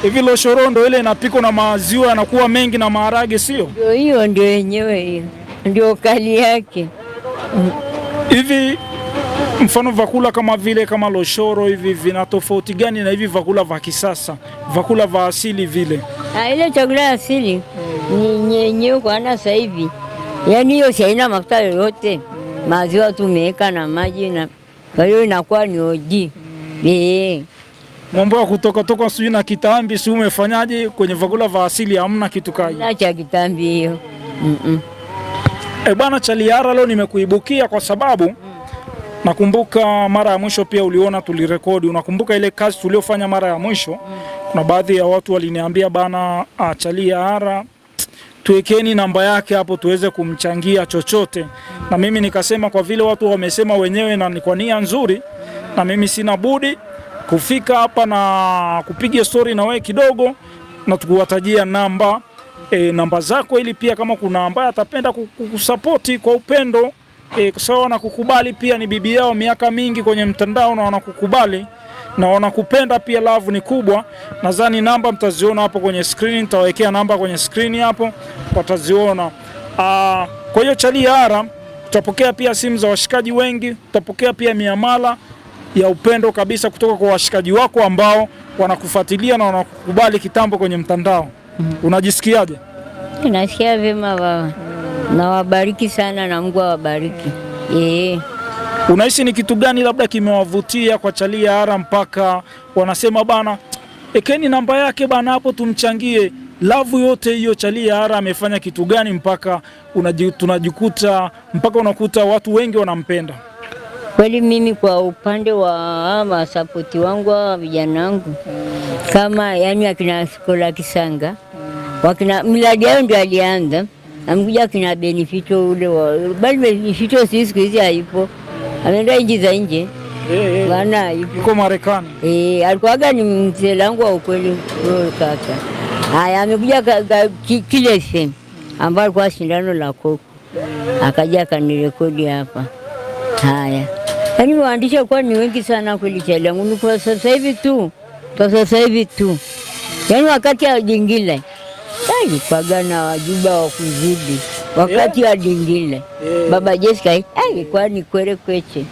Hivi loshoro ndo ile inapikwa na maziwa yanakuwa mengi na maharage, sio? Ndio hiyo, ndio yenyewe hiyo. Ndio kali yake. Hivi mfano vyakula kama vile kama loshoro hivi vina tofauti gani na hivi vyakula vya kisasa, vyakula vya asili vile? Ile chakula asili ni yenyewe kwa sasa hivi. Yaani hiyo haina mafuta yoyote. Maziwa tumeweka na maji na kwa hiyo inakuwa ni oji. Mambo ya kutoka sijui na kitambi si umefanyaje kwenye vyakula vya asili, hamna kitu kai. Acha kitambi hiyo. Bwana Chaliara, leo nimekuibukia kwa sababu nakumbuka mara ya mwisho pia uliona tulirekodi. Unakumbuka ile kazi tuliofanya mara ya mwisho? Kuna baadhi ya watu waliniambia bana, Chaliara tuwekeni namba yake hapo tuweze kumchangia chochote. Na mimi nikasema kwa vile watu wamesema wenyewe na ni kwa nia nzuri, na mimi sina budi kufika hapa na kupiga story na wewe kidogo na tukuwatajia namba zako, ili pia kama kuna ambaye atapenda kukusapoti kwa upendo sawa na kukubali, pia ni bibi yao miaka mingi kwenye mtandao na wanakukubali na wanakupenda pia, love ni kubwa. Nadhani namba mtaziona hapo kwenye screen, nitawekea namba kwenye screen hapo wataziona. Kwa hiyo Chaliara, tutapokea pia simu za washikaji wengi, tutapokea pia miamala ya upendo kabisa kutoka kwa washikaji wako ambao wanakufuatilia na wanakukubali kitambo kwenye mtandao. Unajisikiaje? Nasikia vyema baba. Na wabariki sana na Mungu awabariki. Unahisi ni kitu gani labda kimewavutia kwa Chaliara mpaka wanasema bana, ekeni namba yake bana hapo tumchangie? Love yote hiyo Chaliara amefanya kitu gani mpaka tunajikuta mpaka unakuta watu wengi wanampenda? Kweli mimi kwa upande wa masapoti wangu wa vijana wangu kama yani akina Skola Kisanga wakina miladi yao ndio alianza, amekuja kina Benefito ule bali Benefito siku hizi haipo, ameenda nchi za nje bana, yuko Marekani. Alikuwaga ni mzee langu wa ukweli kaka. Haya, amekuja kile sehemu ambapo alikuwa shindano la koko, akaja akanirekodi hapa. Haya, yaani waandishi kwa ni wengi sana kweli Chaliara, ni kwa sasa hivi tu, yaani wakati ya Dingile kwa na wajuba wa kuzidi wakati wa Dingile baba Jessica kwa ni kwere kweche.